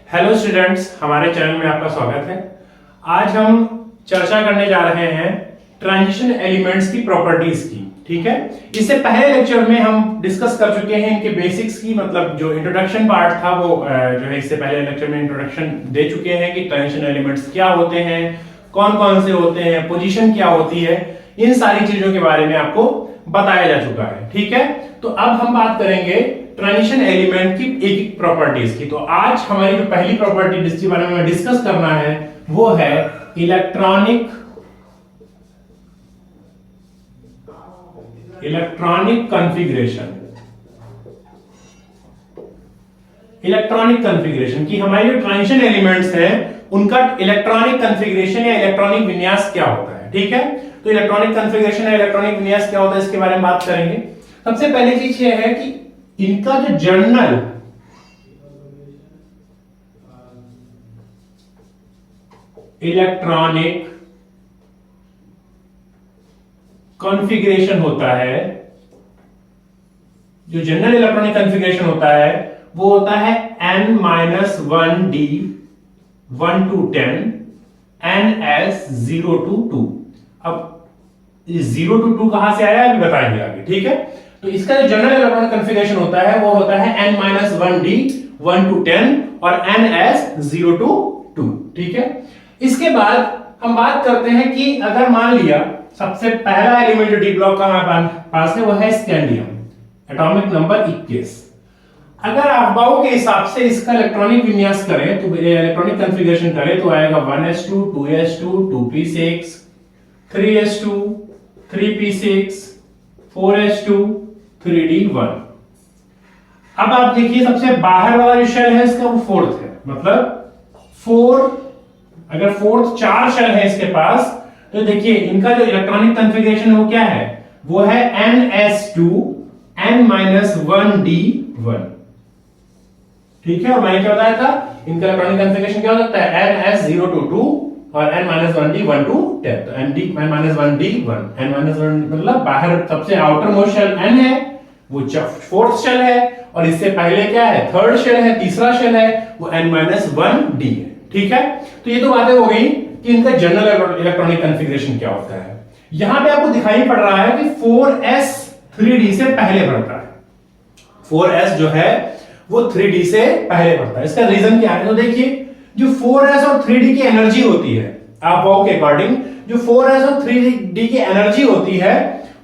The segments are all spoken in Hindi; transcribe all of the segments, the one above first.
हेलो स्टूडेंट्स, हमारे चैनल में आपका स्वागत है। आज हम चर्चा करने जा रहे हैं ट्रांजिशन एलिमेंट्स की प्रॉपर्टीज की। ठीक है, इससे पहले लेक्चर में हम डिस्कस कर चुके हैं इनके बेसिक्स की, मतलब जो इंट्रोडक्शन पार्ट था वो जो है इससे पहले लेक्चर में इंट्रोडक्शन दे चुके हैं कि ट्रांजिशन एलिमेंट्स क्या होते हैं, कौन कौन से होते हैं, पोजीशन क्या होती है, इन सारी चीजों के बारे में आपको बताया जा चुका है। ठीक है, तो अब हम बात करेंगे ट्रांजिशन एलिमेंट की एक एक प्रॉपर्टीज की। तो आज हमारी जो पहली प्रॉपर्टी जिसके बारे में डिस्कस करना है वो है इलेक्ट्रॉनिक कॉन्फ़िगरेशन। इलेक्ट्रॉनिक कॉन्फ़िगरेशन की हमारे जो ट्रांजिशन एलिमेंट्स हैं उनका इलेक्ट्रॉनिक कॉन्फ़िगरेशन या इलेक्ट्रॉनिक विन्यास क्या होता है। ठीक है, तो इलेक्ट्रॉनिक कॉन्फ़िगरेशन या इलेक्ट्रॉनिक विन्यास क्या होता है इसके बारे में बात करेंगे। सबसे पहली चीज ये है कि इनका जो जर्नल इलेक्ट्रॉनिक कॉन्फ़िगरेशन होता है, जो जनरल इलेक्ट्रॉनिक कॉन्फ़िगरेशन होता है वो होता है n-1d 1 to 10 ns 0 to 2। अब 0 to 2 कहां से आया अभी बताएंगे आगे। ठीक है, तो इसका जो जनरल इलेक्ट्रॉनिक कॉन्फ़िगरेशन होता है वो होता है n-1d 1 to 10 और ns 0 to 2। ठीक है, इसके बाद हम बात करते हैं कि अगर मान लिया सबसे पहला एलिमेंट जो डी ब्लॉक का हमारे पास है वो है स्कैंडियम, एटॉमिक नंबर 21। अगर अफबाओं के हिसाब से इसका इलेक्ट्रॉनिक विन्यास करें तो इलेक्ट्रॉनिक कॉन्फ़िगरेशन करें तो आएगा 1s2 2s2 2p6 3s2 3p6 4s2 3d1। अब आप देखिए सबसे बाहर वाला जो शेल है इसका वो फोर्थ है, मतलब 4, अगर फोर्थ 4 शेल है इसके पास तो देखिए इनका जो इलेक्ट्रॉनिक कॉन्फ़िगरेशन है वो क्या है, वो है ns2 n-1d1। ठीक है, और मैंने क्या बताया था इनका इलेक्ट्रॉनिक कॉन्फ़िगरेशन क्या हो सकता है ns 0 to 2 और n-1d 1 to 10। तो n-1d1 n-1 मतलब बाहर सबसे आउटर मोस्ट शेल n है, वो फोर्थ शेल है, और इससे पहले क्या है थर्ड शेल है, तीसरा शेल है वो n-1d है। ठीक है, तो ये तो बातें हो गई कि इनका जनरल इलेक्ट्रॉनिक कॉन्फ़िगरेशन क्या होता है। यहां पे आपको दिखाई पड़ रहा है कि 4s 3d से पहले बढ़ता है, 4s जो है वो 3d से पहले बढ़ता है। इसका रीजन क्या है, तो देखिए जो 4s और 3d की एनर्जी होती है अफबाओ के अकॉर्डिंग, जो 4s और 3d की एनर्जी होती है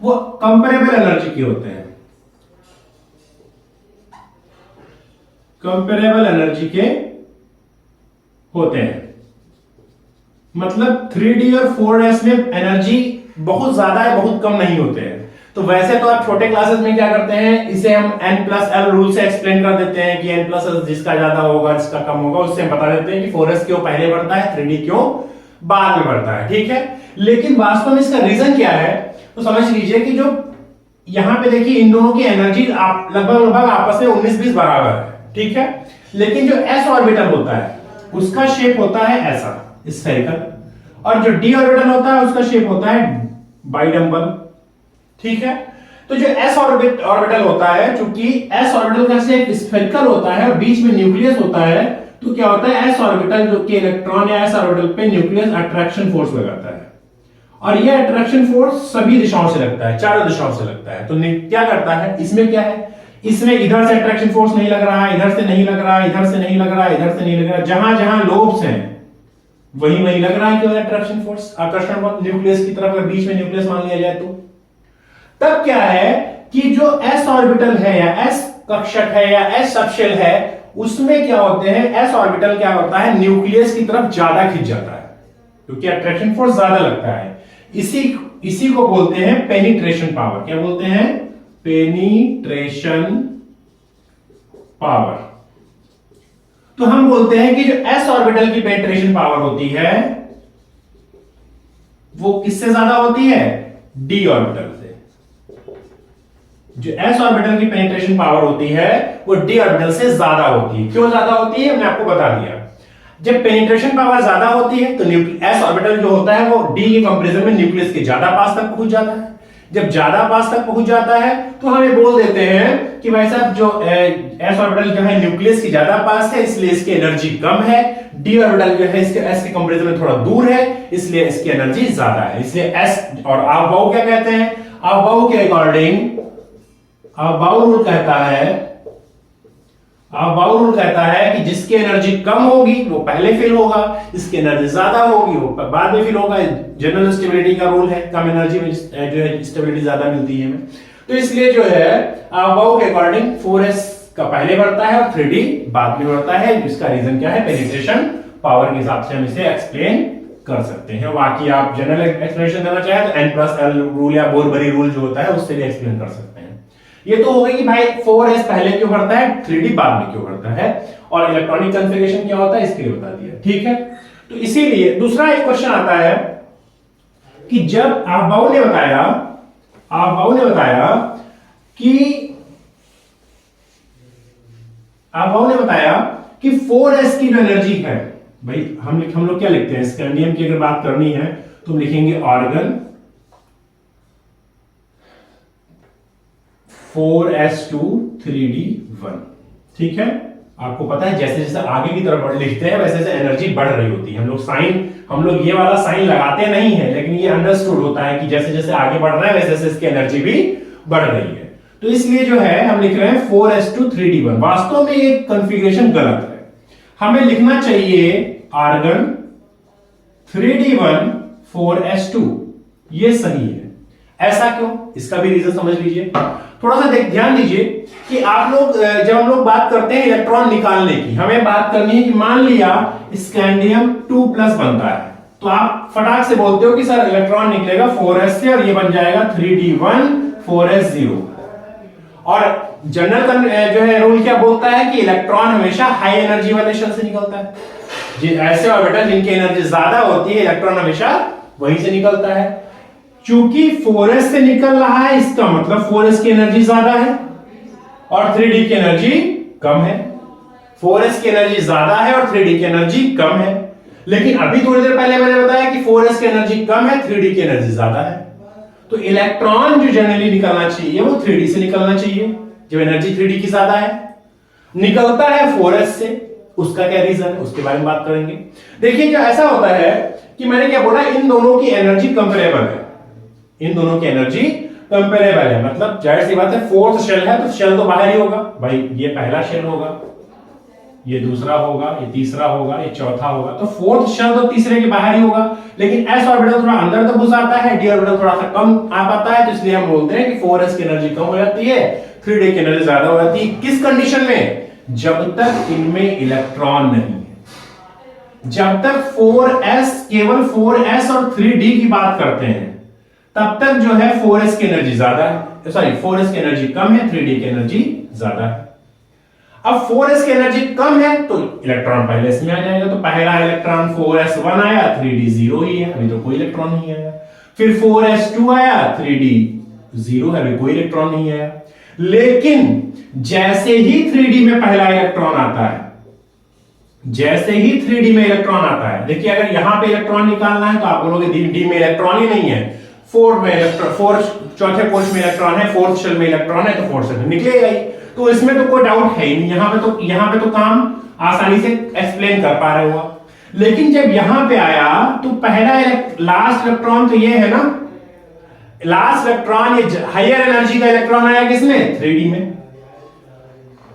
वो कंपेरेबल एनर्जी की होते हैं, कंपेरेबल एनर्जी के होते हैं। मतलब 3d और 4s में एनर्जी बहुत ज्यादा है, बहुत कम नहीं होते हैं। तो वैसे तो आप छोटे क्लासेस में क्या करते हैं, इसे हम n+l रूल से एक्सप्लेन कर देते हैं कि n+l जिसका ज्यादा होगा जिसका कम होगा उससे हम बता देते हैं कि 4s क्यों पहले बढ़ता है 3d क्यों बाद में बढ़ता है। ठीक है, लेकिन वास्तव में इसका रीजन क्या है तो समझ लीजिए कि जो यहां पे देखिए इन दोनों की एनर्जी लगभग आपस में 19-20 बराबर है। ठीक है, लेकिन जो s ऑर्बिटल होता है उसका शेप होता है ऐसा स्फेरिकल, और जो d ऑर्बिटल होता है उसका शेप होता है बाइडम्बल। ठीक है, तो जो s ऑर्बिटल होता है, चूंकि s ऑर्बिटल का शेप स्फेरिकल होता है और बीच में न्यूक्लियस होता है, तो क्या होता है s ऑर्बिटल जो कि इलेक्ट्रॉन या s ऑर्बिटल पे न्यूक्लियस अट्रैक्शन फोर्स लगाता है, और यह अट्रैक्शन फोर्स सभी दिशाओं से लगता है, चारों दिशाओं से लगता है। तो क्या करता है, इसमें क्या है, इसमें इधर से अट्रैक्शन फोर्स नहीं लग रहा है, इधर से नहीं लग रहा है, इधर से नहीं लग रहा है, इधर से नहीं लग रहा है, जहां जहां लोब्स हैं वहीं वहीं लग रहा है कि अट्रैक्शन फोर्स, आकर्षण बल न्यूक्लियस की तरफ, अगर बीच में न्यूक्लियस मान लिया जाए तो तब क्या है कि जो s ऑर्बिटल है या s कक्षक है या s सबशेल है उसमें क्या होते हैं, s ऑर्बिटल क्या होता है न्यूक्लियस की तरफ ज्यादा खिंच जाता है क्योंकि अट्रैक्शन फोर्स ज्यादा लगता है। इसी को बोलते हैं पेनिट्रेशन पावर। क्या बोलते हैं, पेनिट्रेशन पावर। तो हम बोलते हैं कि जो s ऑर्बिटल की पेनिट्रेशन पावर होती है वो किससे ज्यादा होती है, d ऑर्बिटल से। जो s ऑर्बिटल की पेनिट्रेशन पावर होती है वो d ऑर्बिटल से ज्यादा होती है। क्यों ज्यादा होती है, मैंने आपको बता दिया। जब पेनिट्रेशन पावर ज्यादा होती है तो s ऑर्बिटल जो होता है वो d के कंपैरिजन में न्यूक्लियस के ज्यादा पास तक पहुंच जाता है। जब ज्यादा पास तक पहुंच जाता है तो हम ये बोल देते हैं कि भाई साहब जो s ऑर्बिटल जो है न्यूक्लियस की ज्यादा पास है इसलिए इसकी एनर्जी कम है, d ऑर्बिटल जो है इसके s के कंपैरिजन में थोड़ा दूर है इसलिए इसकी एनर्जी ज्यादा है। इसलिए s और अबाउ क्या कहते हैं, अबाउ के अकॉर्डिंग अबाउ रूल कहता है कि जिसकी एनर्जी कम होगी वो पहले फिल होगा, जिसकी एनर्जी ज्यादा होगी वो बाद में फिल होगा। जनरल स्टेबिलिटी का रूल है, कम एनर्जी में जो है स्टेबिलिटी ज्यादा मिलती है हमें। तो इसलिए जो है अबाउ के अकॉर्डिंग 4s का पहले बढ़ता है और 3d बाद में बढ़ता है। जिसका रीजन क्या है, पेनिट्रेशन पावर के हिसाब से हम इसे एक्सप्लेन कर सकते हैं। बाकी आप जनरल एक्सप्लेनेशन देना चाहे तो n+l रूल या बोरबरी रूल जो होता है उससे भी एक्सप्लेन कर सकते हैं। ये तो हो गई कि भाई 4s पहले क्यों बढ़ता है, 3d बाद में क्यों बढ़ता है, और इलेक्ट्रॉनिक कन्फिगरेशन क्या होता है इसके लिए बता दिया। ठीक है, तो इसीलिए दूसरा एक क्वेश्चन आता है कि जब अबाउ ने बताया कि 4s की जो एनर्जी है, भाई हम लोग क्या लिखते हैं, स्कैंडियम की अगर बात करनी है तो हम लिखेंगे ऑर्गन 4s2 3d1। ठीक है, आपको पता है जैसे जैसे आगे की तरफ लिखते हैं वैसे वैसे एनर्जी बढ़ रही होती है। हम लोग ये वाला साइन लगाते नहीं है, लेकिन ये अंडरस्टूड होता है कि जैसे जैसे आगे बढ़ रहा है वैसे वैसे इसकी एनर्जी भी बढ़ रही है। तो इसलिए जो है हम लिख रहे हैं 4s2 3d1। वास्तव में ये कॉन्फ़िगरेशन गलत है, हमें लिखना चाहिए आर्गन 3d1 4s2, ये सही है। ऐसा क्यों, इसका भी रीजन समझ लीजिए। थोड़ा सा ध्यान दीजिए कि आप लोग जब हम लोग बात करते हैं इलेक्ट्रॉन निकालने की, हमें बात करनी है कि मान लिया स्कैंडियम 2+ बनता है, तो आप फटाक से बोलते हो कि सर इलेक्ट्रॉन निकलेगा 4s से और ये बन जाएगा 3d1 4s0। और जनरल जो है रूल क्या बोलता है कि इलेक्ट्रॉन हमेशा हाई एनर्जी वाले शेल से निकलता है। ऐसे ऑर्बिटल जिनकी एनर्जी ज्यादा होती है इलेक्ट्रॉन हमेशा वहीं से निकलता है। चूंकि 4s से निकल रहा है इसका मतलब 4s की एनर्जी ज्यादा है और 3d की एनर्जी कम है। 4s की एनर्जी ज्यादा है और 3d की एनर्जी कम है, लेकिन अभी थोड़ी देर पहले मैंने बताया कि 4s की एनर्जी कम है, 3d की एनर्जी ज्यादा है। तो इलेक्ट्रॉन जो जनरली निकलना चाहिए वो 3d से निकलना चाहिए, जब एनर्जी 3d की ज्यादा है। निकलता है 4s से, उसका क्या रीजन है उसके बारे में बात करेंगे। देखिए क्या ऐसा होता है कि मैंने क्या बोला, इन दोनों की एनर्जी कंपेरेबल है, इन दोनों की एनर्जी कंपेरेबल है। मतलब जाहिर सी बात है, फोर्थ शेल है तो शेल तो बाहर ही होगा, भाई ये पहला शेल होगा, ये दूसरा होगा, ये तीसरा होगा, ये चौथा होगा, तो फोर्थ शेल तो तीसरे के बाहर ही होगा। लेकिन s ऑर्बिटल थोड़ा अंदर तक घुस आता है, d ऑर्बिटल थोड़ा सा कम आ पाता है, तो इसलिए हम बोलते हैं कि 4s की एनर्जी कम हो जाती है, 3d की एनर्जी ज्यादा हो जाती है। किस कंडीशन में, जब तक इनमें इलेक्ट्रॉन नहीं है। जब तक 4s केवल 4s और 3d की बात करते हैं तब तक जो है 4s की एनर्जी ज्यादा है, सॉरी 4s की एनर्जी कम है, 3d की एनर्जी ज्यादा है। अब 4s की एनर्जी कम है तो इलेक्ट्रॉन पहले इसमें आ जाएगा, तो पहला इलेक्ट्रॉन 4s1 आया, 3d 0 ही है, अभी तो कोई इलेक्ट्रॉन नहीं आया। फिर 4s2 आया, 3d 0 है, अभी कोई इलेक्ट्रॉन नहीं आया। लेकिन जैसे ही 3d में पहला इलेक्ट्रॉन आता है, जैसे ही 3d में इलेक्ट्रॉन आता है, देखिए अगर यहां पे इलेक्ट्रॉन निकालना है तो आप बोलोगे d में इलेक्ट्रॉन ही नहीं है, फोर्थ में इलेक्ट्रॉन, फोर्थ चौथे पोर्श में इलेक्ट्रॉन है, फोर्थ शेल में इलेक्ट्रॉन है, तो फोर्थ शेल निकलेगा ही। तो इसमें तो कोई डाउट है ही नहीं, यहां पे तो काम आसानी से एक्सप्लेन कर पा रहे हो। लेकिन जब यहां पे आया तो पहला लास्ट इलेक्ट्रॉन तो ये है ना, लास्ट इलेक्ट्रॉन, ये हायर एनर्जी का इलेक्ट्रॉन आया किसमें, 3d में।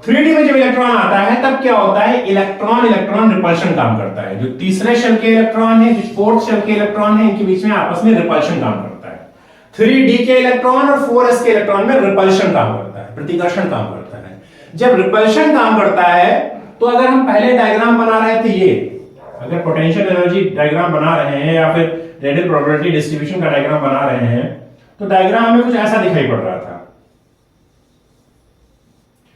3d में जब इलेक्ट्रॉन आता है तब क्या होता है, इलेक्ट्रॉन रिपल्शन काम करता है। जो तीसरे शेल के इलेक्ट्रॉन है, जो फोर्थ शेल के इलेक्ट्रॉन है, इनके बीच में आपस में रिपल्शन काम करता है। 3d के इलेक्ट्रॉन और 4s के इलेक्ट्रॉन में रिपल्शन काम करता है, प्रतिकर्षण काम करता है। जब रिपल्शन काम करता है तो अगर हम पहले डायग्राम बना रहे थे, ये अगर पोटेंशियल एनर्जी डायग्राम बना रहे हैं या फिर रेडियल प्रोबेबिलिटी डिस्ट्रीब्यूशन का डायग्राम बना रहे हैं, तो डायग्राम में कुछ ऐसा दिखाई पड़ रहा था।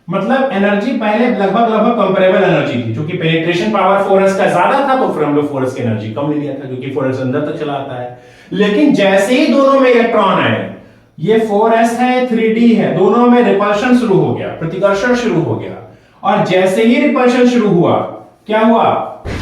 मतलब एनर्जी पहले लगभग कंपेरेबल एनर्जी थी, क्योंकि पेनिट्रेशन पावर 4s का ज्यादा था तो फिर हम लोग 4s की एनर्जी कम ले लिया था, क्योंकि 4s अंदर तक चला आता है। लेकिन जैसे ही दोनों में इलेक्ट्रॉन आए, ये 4s है, 3d है, दोनों में रिपल्शन शुरू हो गया, प्रतिकर्षण शुरू हो गया। और जैसे ही रिपल्शन शुरू हुआ, क्या हुआ,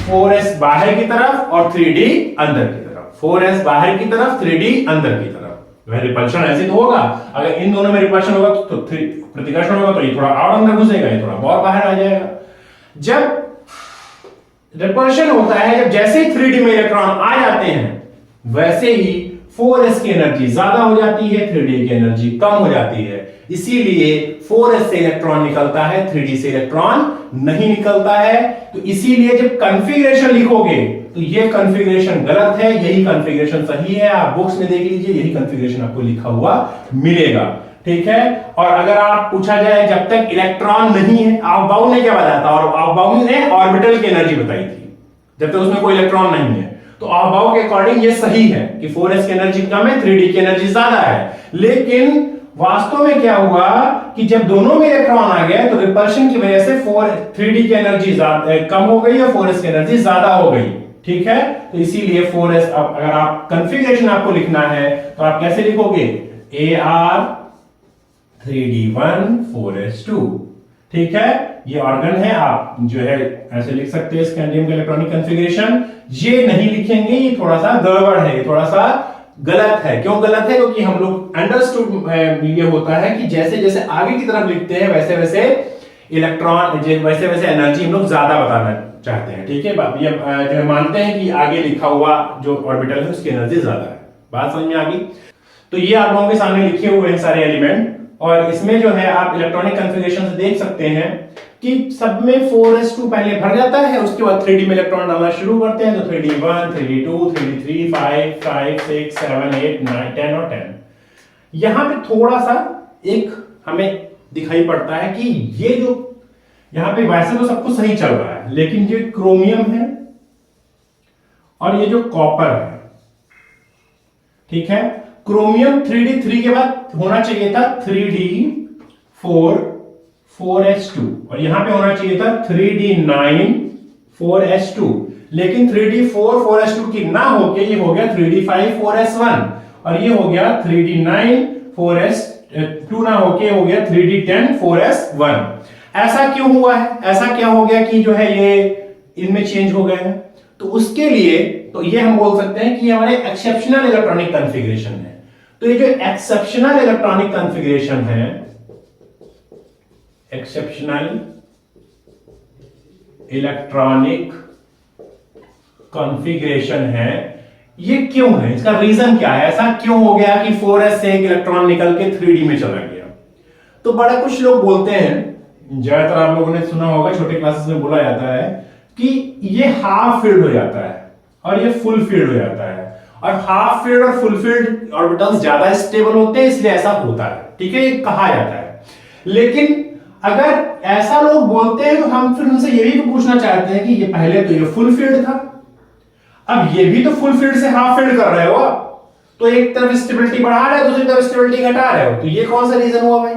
4s बाहर की तरफ और 3d अंदर की तरफ, 4s बाहर की तरफ, 3d अंदर की तरफ। वह रिपल्शन ऐसे तो होगा, अगर इन दोनों में रिपल्शन होगा तो प्रतिकर्षण होगा, तो ये थोड़ा और अंदर घुसेगा, ये थोड़ा और बाहर आ जाएगा। जब रिपल्शन होता है, जब जैसे ही 3D में इलेक्ट्रॉन आ जाते हैं वैसे ही 4s की एनर्जी ज्यादा हो जाती है, 3D की एनर्जी कम हो जाती है। इसीलिए 4s से इलेक्ट्रॉन निकलता है, 3D से इलेक्ट्रॉन नहीं निकलता है। तो इसीलिए जब कॉन्फ़िगरेशन लिखोगे तो ये कॉन्फ़िगरेशन गलत है, यही कॉन्फ़िगरेशन सही है। आप बुक्स में देख लीजिए, यही कॉन्फ़िगरेशन आपको लिखा हुआ मिलेगा, ठीक है। और अगर आप पूछा जाए जब तक इलेक्ट्रॉन नहीं है, ऑफ-बाउंड ने क्या बताया था, और ऑफ-बाउंड ने ऑर्बिटल की एनर्जी बताई थी, जब तक उसमें कोई इलेक्ट्रॉन नहीं है। तो ऑफ-बाउंड के अकॉर्डिंग ये सही है कि 4s की एनर्जी कम है, 3D की एनर्जी ज्यादा है। लेकिन वास्तव में क्या हुआ कि जब दोनों में इलेक्ट्रॉन आ गए तो रिपल्शन की वजह से 3D की एनर्जी कम हो गई और 4s की एनर्जी ज्यादा हो गई, ठीक है। तो इसीलिए 4s, अब अगर आप कॉन्फ़िगरेशन आपको लिखना है तो आप कैसे लिखोगे, Ar 3d1 4s2, ठीक है। ये ऑर्गन है, आप जो है ऐसे लिख सकते हैं स्कैंडियम का इलेक्ट्रॉनिक कॉन्फ़िगरेशन। ये नहीं लिखेंगे, ये थोड़ा सा गड़बड़ है, ये थोड़ा सा गलत है। क्यों गलत है? क्योंकि हम लोग अंडरस्टूड ये होता है कि जैसे जैसे आगे की तरफ लिखते हैं वैसे वैसे इलेक्ट्रॉन, वैसे वैसे एनर्जी हम लोग ज्यादा बताना चाहते हैं, ठीक है। ये जो मानते हैं कि आगे लिखा हुआ जो ऑर्बिटल है उसकी एनर्जी ज्यादा है। बात समझ में आ गई? तो ये आप लोगों के सामने लिखे हुए हैं सारे एलिमेंट, और इसमें जो है आप इलेक्ट्रॉनिक कॉन्फ़िगरेशन से देख सकते हैं कि सब में 4s2 पहले भर जाता है, उसके बाद 3D में इलेक्ट्रॉन डालना शुरू करते हैं। तो 3d1 3d2 3d3 5 5 6 7 8 9 10 और 10। यहां पे थोड़ा सा एक हमें दिखाई पड़ता है कि ये जो यहां पे वैसे तो सब कुछ सही चल रहा है, लेकिन ये क्रोमियम है और ये जो कॉपर है, ठीक है। क्रोमियम 3d3 के बाद होना चाहिए था 3d4 4s2, और यहां पे होना चाहिए था 3d9 4s2, लेकिन 3d4 4s2 की ना होके ये हो गया 3d5 4s1, और ये हो गया 3d9 4s2 ना होके हो गया 3d10 4s1। ऐसा क्यों हुआ है? ऐसा क्या हो गया कि जो है ये इनमें चेंज हो गए हैं? तो उसके लिए तो ये हम बोल सकते हैं कि ये हमारे एक्सेप्शनल इलेक्ट्रॉनिक कॉन्फ़िगरेशन है। तो ये जो एक्सेप्शनल इलेक्ट्रॉनिक कॉन्फ़िगरेशन है, एक्सेप्शनल इलेक्ट्रॉनिक कॉन्फ़िगरेशन है, ये क्यों है? इसका रीजन क्या है? ऐसा क्यों हो गया कि 4s से एक इलेक्ट्रॉन निकल के 3D में चला गया? तो बड़ा कुछ लोग बोलते हैं, ज्यादातर आप लोगों ने सुना होगा, छोटे क्लासेस में बोला जाता है कि ये हाफ फील्ड हो जाता है और ये फुल फील्ड हो जाता है, और हाफ फील्ड और फुल फील्ड ऑर्बिटल्स ज्यादा स्टेबल होते हैं, इसलिए ऐसा होता है, ठीक है, ये कहा जाता है। लेकिन अगर ऐसा लोग बोलते हैं तो हम फिर उनसे ये भी पूछना चाहते हैं कि ये पहले तो ये फुल फील्ड था, अब ये भी तो फुल फील्ड से हाफ फील्ड कर रहे हो, तो एक तरफ स्टेबिलिटी बढ़ा रहे हो, दूसरी तरफ स्टेबिलिटी घटा रहे हो, तो ये कौन सा रीजन हुआ भाई?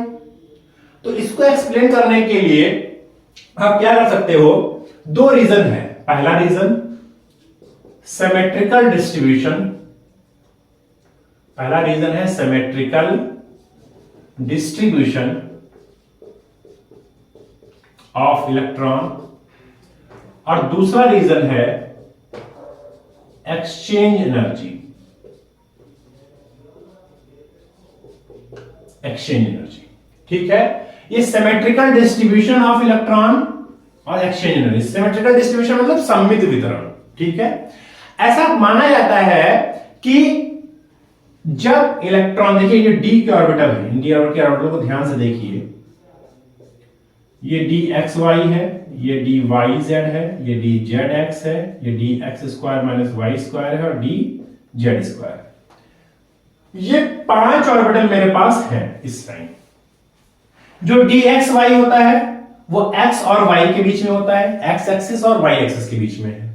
तो इसको एक्सप्लेन करने के लिए आप क्या कर सकते हो, दो रीजन है। पहला रीजन सिमेट्रिकल डिस्ट्रीब्यूशन, पहला रीजन है सिमेट्रिकल डिस्ट्रीब्यूशन ऑफ इलेक्ट्रॉन, और दूसरा रीजन है एक्सचेंज एनर्जी, एक्सचेंज एनर्जी, ठीक है। ये सिमेट्रिकल डिस्ट्रीब्यूशन ऑफ इलेक्ट्रॉन और एक्सचेंज एनर्जी, सिमेट्रिकल डिस्ट्रीब्यूशन मतलब सममित वितरण, ठीक है। ऐसा माना जाता है कि जब इलेक्ट्रॉन, देखिए ये डी के ऑर्बिटल है, डी ऑर्बिटल के ऑर्बिटल को ध्यान से देखिए, ये डी एक्स वाई है, ये डी वाई जेड है, ये डी जेड एक्स है, ये d x square minus y square है, और डी जेड स्क्वायर। ये 5 ऑर्बिटल मेरे पास है इस टाइम। जो डी एक्स वाई होता है वो एक्स और वाई के बीच में होता है, एक्स एक्सिस और वाई एक्सिस के बीच में है।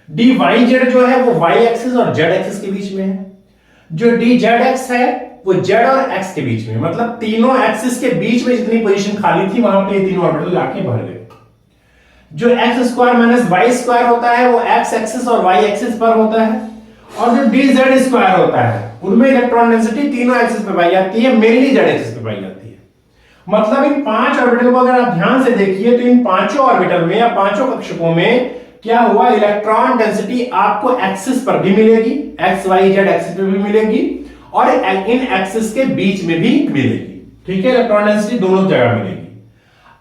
डी वाई जेड जो है वो वाई एक्सिस और जेड एक्सिस के बीच में है। जो डी जेड एक्स है वो जेड और एक्स के बीच में, मतलब तीनों एक्सिस के बीच में जितनी पोजीशन खाली थी वहां पे तीनों ऑर्बिटल आके भर गए। जो x square minus y square होता है वो एक्स एक्सिस और वाई एक्सिस पर होता है, और जो डी जेड स्क्वायर होता है उनमें इलेक्ट्रॉन डेंसिटी तीनों एक्सिस पे पाई जाती है, मेनली जेड एक्सिस पे पाई जाती है। मतलब इन 5 ऑर्बिटल को अगर आप ध्यान से देखिए तो इन पांचों ऑर्बिटल में या पांचों कक्षकों में क्या हुआ, इलेक्ट्रॉन डेंसिटी आपको एक्सिस पर भी मिलेगी, एक्स वाई जेड एक्सिस पर भी मिलेगी, और इन एक्सिस के बीच में भी मिलेगी। ठीक है, इलेक्ट्रॉन डेंसिटी दोनों जगह मिलेगी।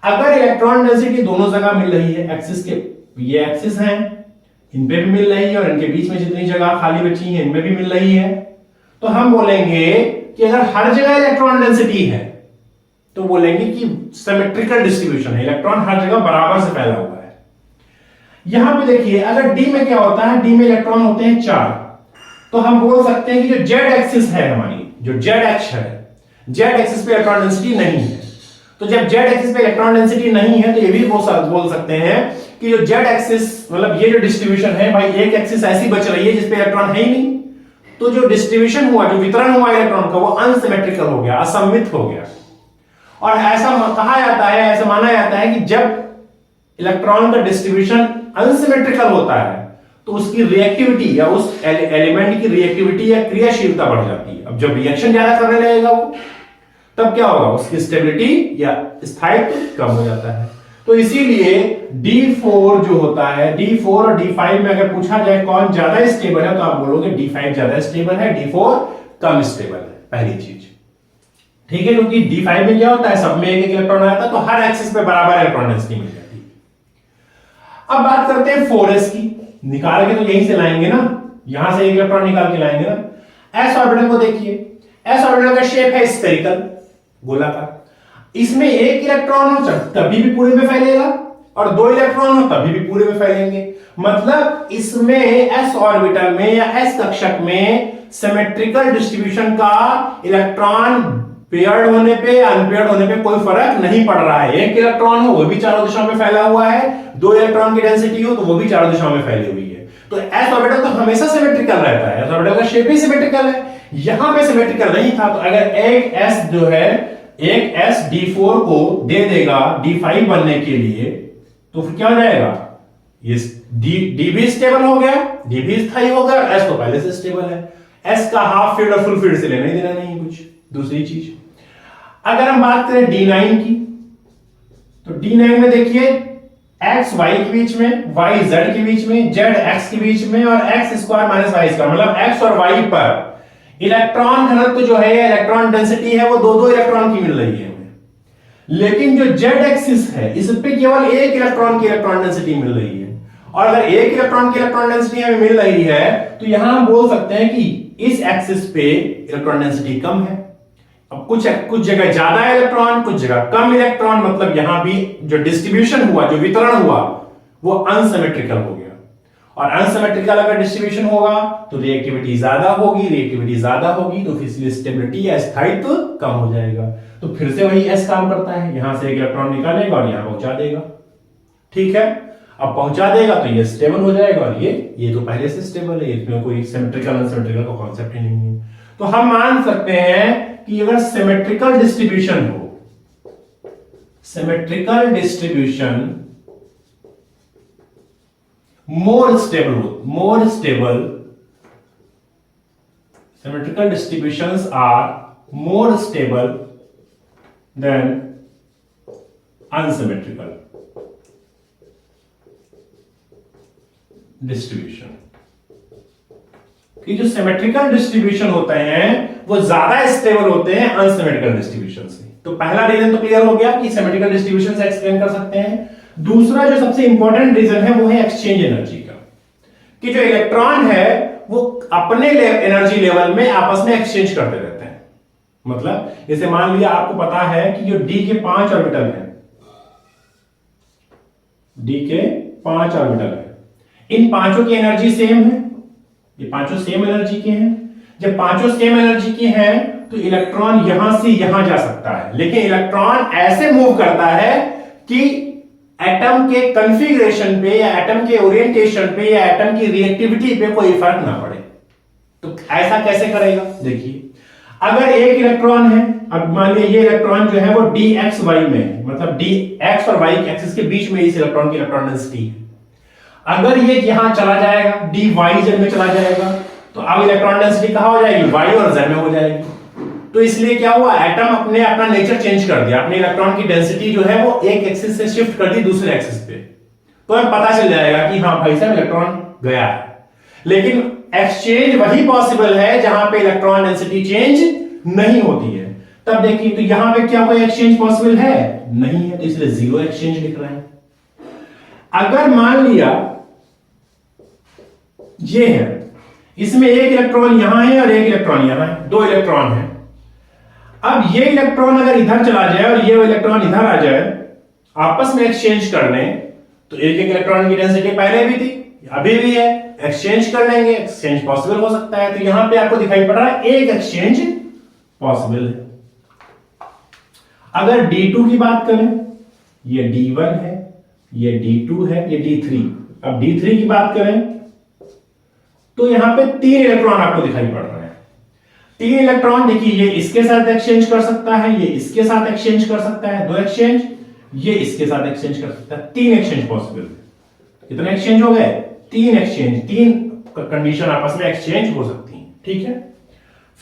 अगर इलेक्ट्रॉन डेंसिटी दोनों जगह मिल रही है, एक्सिस के ये एक्सिस हैं, इन पे भी मिल रही है और इनके बीच में जितनी जगह खाली बची है इनमें भी मिल रही है, तो हम बोलेंगे कि अगर हर जगह इलेक्ट्रॉन डेंसिटी है तो बोलेंगे कि सिमेट्रिकल डिस्ट्रीब्यूशन है, इलेक्ट्रॉन हर जगह बराबर से फैला हुआ है। यहां पे देखिए, अगर डी में क्या होता है, डी में इलेक्ट्रॉन होते हैं 4, तो हम बोल सकते हैं कि जो जेड एक्सिस है हमारी, जो जेड एक्स है, जेड एक्सिस पे इलेक्ट्रॉन डेंसिटी नहीं है। तो जब जेड एक्सिस पे इलेक्ट्रॉन डेंसिटी नहीं है तो ये भी बोल सकते हैं कि जो जेड एक्सिस मतलब ये जो डिस्ट्रीब्यूशन है भाई, एक एक्सिस ऐसी बच रही है जिसपे इलेक्ट्रॉन है ही नहीं, तो जो डिस्ट्रीब्यूशन हुआ, जो वितरण हुआ इलेक्ट्रॉन का, वो अनसिमेट्रिकल हो गया, असममित हो गया। और ऐसा कहा जाता है, ऐसा माना जाता है कि जब इलेक्ट्रॉन का डिस्ट्रीब्यूशन अनसिमेट्रिकल होता है तो उसकी रिएक्टिविटी या उस एलिमेंट की रिएक्टिविटी या क्रियाशीलता बढ़ जाती है। अब जब रिएक्शन ज्यादा करने लगेगा वो, तब क्या होगा, उसकी स्टेबिलिटी या स्थायित्व कम हो जाता है। तो इसीलिए D4 जो होता है, D4 और D5 में अगर पूछा जाए कौन ज्यादा स्टेबल है तो आप बोलोगे D5 ज्यादा स्टेबल है, D4 कम स्टेबल है, पहली चीज। ठीक है, क्योंकि D5 में क्या होता है, सब में एक इलेक्ट्रॉन आता है तो हर एक्सिस पे बराबर इलेक्ट्रॉन डेंसिटी मिल जाती है। अब बात करते हैं 4s की। निकाल के तो यहीं से लाएंगे ना, यहां से एक इलेक्ट्रॉन निकाल के लाएंगे ना। s ऑर्बिटल को देखिए, s ऑर्बिटल का शेप है स्फेरिकल, गोलाकार। इसमें एक इलेक्ट्रॉन हो तभी भी पूरे में फैलेगा और 2 इलेक्ट्रॉन हो तभी भी पूरे में फैलेंगे। मतलब इसमें s ऑर्बिटल में या s कक्षक में सिमेट्रिकल डिस्ट्रीब्यूशन का इलेक्ट्रॉन पेयर्ड होने पे या अनपेयर्ड होने पे कोई फर्क नहीं पड़ रहा है। एक इलेक्ट्रॉन हो वो भी चारों दिशाओं में फैला हुआ है, 2 इलेक्ट्रॉन की डेंसिटी हो तो वो भी चारों दिशाओं में फैली हुई है। तो s ऑर्बिटल तो हमेशा सिमेट्रिकल रहता है, s ऑर्बिटल का शेप ही सिमेट्रिकल है। यहां पे सिमेट्रिकल नहीं था, तो अगर एक s जो है, एक s D4 को दे देगा D5 बनने के लिए, तो फिर क्या हो जाएगा, ये D भी स्टेबल हो गया, D भी स्थायी हो गया, s तो पहले से स्टेबल है। s का हाफ फील्ड और फुल फील्ड से लेना ही देना नहीं है कुछ। दूसरी चीज, अगर हम बात करें D9 की, तो D9 में देखिए x y के बीच में, y z के बीच में, z x के बीच में और x square minus y square, मतलब x और y पर इलेक्ट्रॉन घनत्व जो है, इलेक्ट्रॉन डेंसिटी है, वो 2-2 इलेक्ट्रॉन की मिल रही है हमें। लेकिन जो z एक्सिस है, इस पे केवल एक इलेक्ट्रॉन की इलेक्ट्रॉन डेंसिटी मिल रही है। और अगर एक इलेक्ट्रॉन की इलेक्ट्रॉन डेंसिटी हमें मिल रही है तो यहां हम बोल सकते हैं कि इस एक्सिस पे इलेक्ट्रॉन डेंसिटी कम है। अब कुछ जगह ज्यादा है इलेक्ट्रॉन, कुछ जगह कम इलेक्ट्रॉन, मतलब यहां भी जो डिस्ट्रीब्यूशन हुआ, जो वितरण हुआ, वो अनसिमेट्रिकल हो गया। और अनसिमेट्रिकल अगर डिस्ट्रीब्यूशन होगा तो रिएक्टिविटी ज्यादा होगी, रिएक्टिविटी ज्यादा होगी तो फिर स्टेबिलिटी या स्थायित्व कम हो जाएगा। तो फिर से वही s काम करता है, यहां से एक इलेक्ट्रॉन निकालेगा और यहां पहुंचा देगा। ठीक है, अब पहुंचा देगा तो ये स्टेबल हो जाएगा और ये तो पहले से स्टेबल है, इसमें कोई सिमेट्रिकल अनसिमेट्रिकल का कॉन्सेप्ट ही नहीं है। तो हम मान सकते हैं कि अगर सिमेट्रिकल डिस्ट्रीब्यूशन हो, symmetrical distribution more stable, symmetrical distributions are more stable than unsymmetrical distribution। कि जो सिमेट्रिकल डिस्ट्रीब्यूशन होते हैं वो ज्यादा स्टेबल होते हैं अनसिमेट्रिकल डिस्ट्रीब्यूशन से। तो पहला रीजन तो क्लियर हो गया कि सिमेट्रिकल डिस्ट्रीब्यूशन से एक्सप्लेन कर सकते हैं। दूसरा जो सबसे इंपॉर्टेंट रीजन है वो है एक्सचेंज एनर्जी का, कि जो इलेक्ट्रॉन है वो अपने एनर्जी लेवल में आपस में एक्सचेंज करते रहते हैं। मतलब जैसे मान लिया आपको पता है कि जो d के 5 ऑर्बिटल है, d के 5 ऑर्बिटल है, इन पांचों की एनर्जी सेम है, ये पांचों सेम एनर्जी के हैं। जब पांचों सेम एनर्जी के हैं तो इलेक्ट्रॉन यहां से यहां जा सकता है, लेकिन इलेक्ट्रॉन ऐसे मूव करता है कि एटम के कॉन्फ़िगरेशन पे या एटम के ओरिएंटेशन पे या एटम की रिएक्टिविटी पे कोई फर्क ना पड़े। तो ऐसा कैसे करेगा, देखिए अगर एक इलेक्ट्रॉन है, अब मान लीजिए ये इलेक्ट्रॉन जो है वो dxy में, मतलब dx और y एक्सिस के बीच में इस इलेक्ट्रॉन की इलेक्ट्रॉन डेंसिटी है। अगर ये यहां चला जाएगा, dyz में चला जाएगा, तो अब इलेक्ट्रॉन डेंसिटी कहां हो जाएगी, y और z में हो जाएगी। तो इसलिए क्या हुआ, एटम अपने अपना नेचर चेंज कर दिया, अपने इलेक्ट्रॉन की डेंसिटी जो है वो एक एक्सिस से शिफ्ट कर दी दूसरे एक्सिस पे। तो हमें पता चल जाएगा कि हाँ भाई साहब इलेक्ट्रॉन गया है। लेकिन एक्सचेंज वही पॉसिबल है जहां पे इलेक्ट्रॉन डेंसिटी चेंज नहीं होती है। तब देखिए तो यहां पे क्या कोई एक्सचेंज पॉसिबल है? नहीं है, तो इसलिए जीरो एक्सचेंज लिख रहे हैं। अगर मान लिया ये है, इसमें एक इलेक्ट्रॉन यहां है और एक इलेक्ट्रॉन यहां है, दो इलेक्ट्रॉन है। अब ये इलेक्ट्रॉन अगर इधर चला जाए और ये इलेक्ट्रॉन इधर आ जाए आपस में एक्सचेंज करने, तो एक एक इलेक्ट्रॉन की डेंसिटी पहले भी थी, अभी भी है, एक्सचेंज कर लेंगे, एक्सचेंज पॉसिबल हो सकता है। तो यहां पे आपको दिखाई पड़ रहा है एक एक्सचेंज पॉसिबल है। अगर D2 की बात करें, ये D1 है, ये D2 है, ये D3। अब D3 की बात करें तो यहां पे तीन इलेक्ट्रॉन आपको दिखाई पड़ रहे हैं। तीन इलेक्ट्रॉन देखिए, ये इसके साथ एक्सचेंज कर सकता है, ये इसके साथ एक्सचेंज कर सकता है, दो एक्सचेंज, ये इसके साथ एक्सचेंज कर सकता है, तीन एक्सचेंज पॉसिबल है। कितने एक्सचेंज हो गए? तीन एक्सचेंज, तीन कंडीशन आपस में एक्सचेंज हो सकती हैं, ठीक है।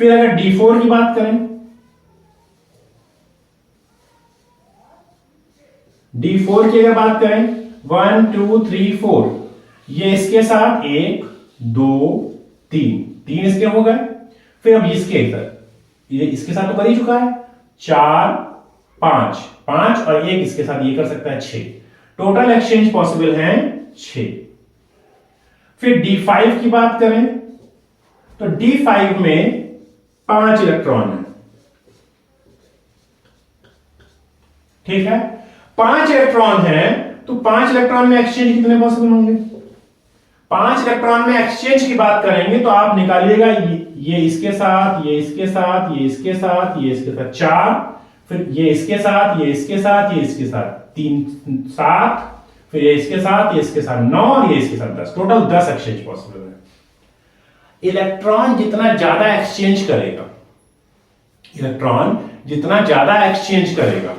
फिर अगर D4 की बात करें, D4 की अगर बात करें 1 2 3 4, ये इसके साथ 1 2 3, तीन इसके हो गए। फिर अब इसके इधर, ये इसके साथ तो कर ही चुका है, 4 5 5 और एक इसके साथ ये कर सकता है 6, टोटल एक्सचेंज पॉसिबल है 6। फिर D5 की बात करें तो D5 में 5 इलेक्ट्रॉन है, ठीक है। 5 इलेक्ट्रॉन है तो 5 इलेक्ट्रॉन में एक्सचेंज कितने पॉसिबल होंगे? 5 इलेक्ट्रॉन में एक्सचेंज की बात करेंगे तो आप निकालिएगा, ये इसके साथ, ये इसके साथ, ये इसके साथ, ये इसके साथ 4, फिर ये इसके साथ, ये इसके साथ, ये इसके साथ 3 7, फिर ये इसके साथ, ये इसके साथ 9 और ये इसके साथ 10, टोटल 10 एक्सचेंज पॉसिबल है। इलेक्ट्रॉन जितना ज्यादा एक्सचेंज करेगा, इलेक्ट्रॉन जितना ज्यादा एक्सचेंज करेगा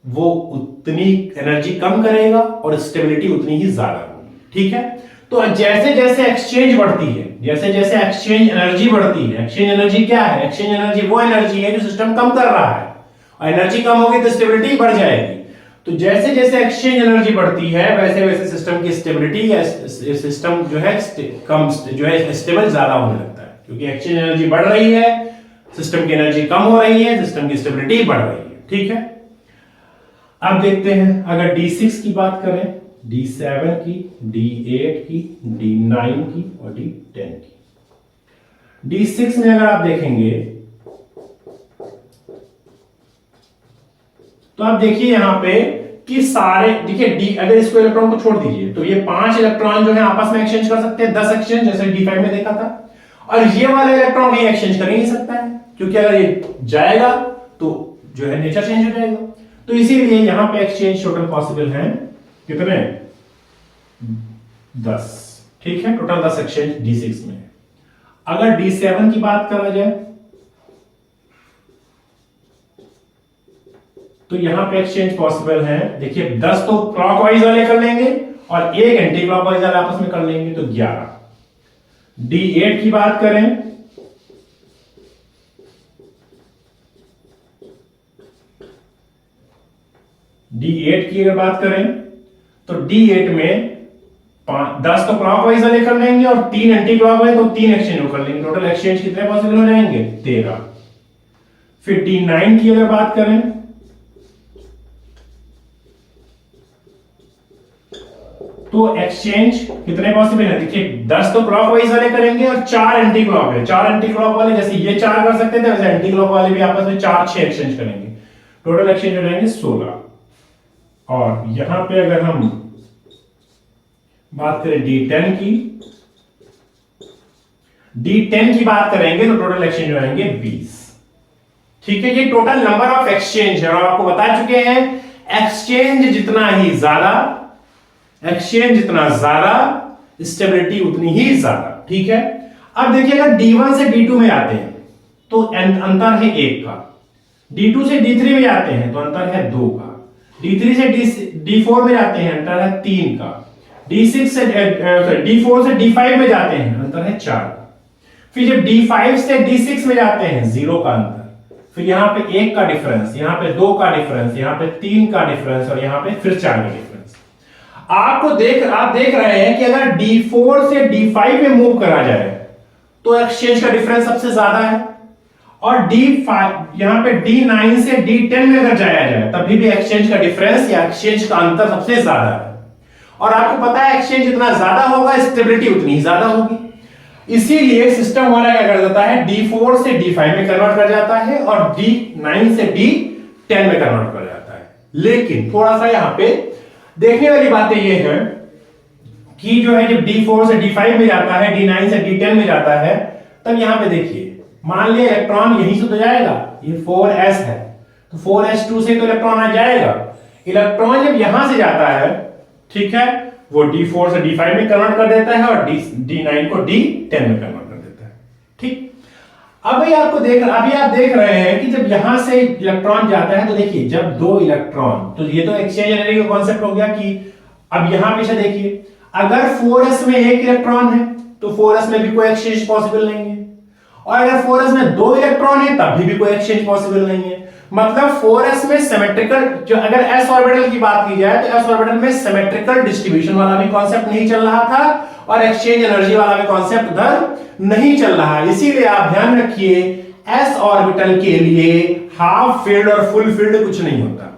वो उतनी एनर्जी कम करेगा और स्टेबिलिटी उतनी ही ज्यादा होगी, ठीक है। तो जैसे जैसे एक्सचेंज बढ़ती है, जैसे जैसे एक्सचेंज एनर्जी बढ़ती है, एक्सचेंज एनर्जी क्या है? एक्सचेंज एनर्जी वो एनर्जी है जो सिस्टम कम कर रहा है, और एनर्जी कम होगी तो स्टेबिलिटी बढ़ जाएगी। तो जैसे जैसे एक्सचेंज एनर्जी बढ़ती है वैसे वैसे सिस्टम की स्टेबिलिटी या सिस्टम जो है कम, जो है स्टेबल ज्यादा होने लगता है, क्योंकि एक्सचेंज एनर्जी बढ़ रही है, सिस्टम की एनर्जी कम हो रही है, सिस्टम की स्टेबिलिटी बढ़ रही है, ठीक है। अब देखते हैं, अगर D6 की बात करें, D7 की, D8 की, D9 की और D10 की। D6 में अगर आप देखेंगे तो आप देखिए यहां पे कि सारे, देखिए अगर इसको इलेक्ट्रॉन को छोड़ दीजिए तो ये 5 इलेक्ट्रॉन जो है आपस में एक्सचेंज कर सकते हैं, 10 एक्सचेंज, जैसे D5 में देखा था। और ये वाला इलेक्ट्रॉन कहीं एक्सचेंज कर ही नहीं सकता है, क्योंकि अगर ये जाएगा तो जो है नेचर चेंज हो जाएगा। तो इसीलिए यहां पे एक्सचेंज टोटल पॉसिबल है कितने? 10, ठीक है। टोटल 10 एक्सचेंज D6 में। अगर D7 की बात करा जाए तो यहां पे एक्सचेंज पॉसिबल है, देखिए 10 तो क्लॉकवाइज वाले कर लेंगे और एक एंटी क्लॉकवाइज वाले आपस में कर लेंगे तो 11। D8 की बात करें D8 की अगर बात करें तो D8 में 10 तो क्लॉकवाइज वाले कर लेंगे और 3 एंटी क्लॉकवाइज, तो 3 एक्सचेंज कर लेंगे। टोटल एक्सचेंज कितने पॉसिबल हो जाएंगे? 13। फिर D9 की अगर बात करें तो एक्सचेंज कितने पॉसिबल है? देखिए 10 तो क्लॉकवाइज वाले करेंगे और 4 एंटी क्लॉक, 4 एंटी क्लॉक वाले, जैसे ये 4 कर सकते थे वैसे एंटी क्लॉक वाले भी आपस में 4 6 एक्सचेंज करेंगे। टोटल एक्सचेंज हो जाएंगे 16। और यहां पे अगर हम बात करें D10 की, D10 की बात करेंगे तो टोटल एक्सचेंज हो जाएंगे 20, ठीक है। ये टोटल नंबर ऑफ एक्सचेंज है और आपको बता चुके हैं एक्सचेंज जितना ज्यादा स्टेबिलिटी उतनी ही ज्यादा, ठीक है। अब देखिए अगर D1 से D2 में आते हैं तो अंतर है 1 का, D2 से D3 में आते हैं तो अंतर है 2 का, D3 से D4 में जाते हैं अंतर है 3 का, D4 से D5 में जाते हैं अंतर है 4 का, फिर जब D5 से D6 में जाते हैं 0 का अंतर, फिर यहां पे 1 का डिफरेंस, यहां पे 2 का डिफरेंस, यहां पे 3 का डिफरेंस और यहां पे फिर 4 का डिफरेंस। आप देख रहे हैं कि अगर D4 से D5 में मूव करा जाए तो एक्सचेंज का डिफरेंस सबसे ज्यादा है, और D5 यहां पे D9 से D10 में अगर जाया जाए तभी भी एक्सचेंज का डिफरेंस या एक्सचेंज का अंतर सबसे ज्यादा है। और आपको पता है एक्सचेंज जितना ज्यादा होगा स्टेबिलिटी उतनी ही ज्यादा होगी। इसीलिए सिस्टम वाला क्या कर देता है, D4 से D5 में कन्वर्ट कर जाता है और D9 से D10 में कन्वर्ट कर जाता है। लेकिन थोड़ा सा यहां पे देखने वाली बातें ये है कि जो है जब D4 से D5 में जाता है, D9 से D10 में जाता है, तब यहां पे देखिए मान लिया इलेक्ट्रॉन यहीं से तो जाएगा, ये 4s है तो 4s2 से तो इलेक्ट्रॉन आ जाएगा। इलेक्ट्रॉन जब यहां से जाता है, ठीक है, वो D4 से D5 में कन्वर्ट कर देता है और D9 को D10 में कन्वर्ट कर देता है। ठीक, अभी आप देख रहे हैं कि जब यहां से इलेक्ट्रॉन जाता है तो देखिए जब दो इलेक्ट्रॉन, तो ये तो एक्सचेंज एनर्जी का कॉन्सेप्ट हो गया कि अब यहां पीछे देखिए अगर 4s में एक इलेक्ट्रॉन है तो 4s में भी कोई एक्सचेंज पॉसिबल नहीं है, और अगर 4s में दो इलेक्ट्रॉन है तब भी कोई एक्सचेंज पॉसिबल नहीं है। मतलब 4s में सिमेट्रिकल, जो अगर s ऑर्बिटल की बात की जाए तो s ऑर्बिटल में सिमेट्रिकल डिस्ट्रीब्यूशन वाला भी कॉन्सेप्ट नहीं चल रहा था और एक्सचेंज एनर्जी वाला भी कॉन्सेप्ट उधर नहीं चल रहा है। इसीलिए आप ध्यान रखिए s ऑर्बिटल के लिए हाफ फील्ड और फुल फील्ड कुछ नहीं होता।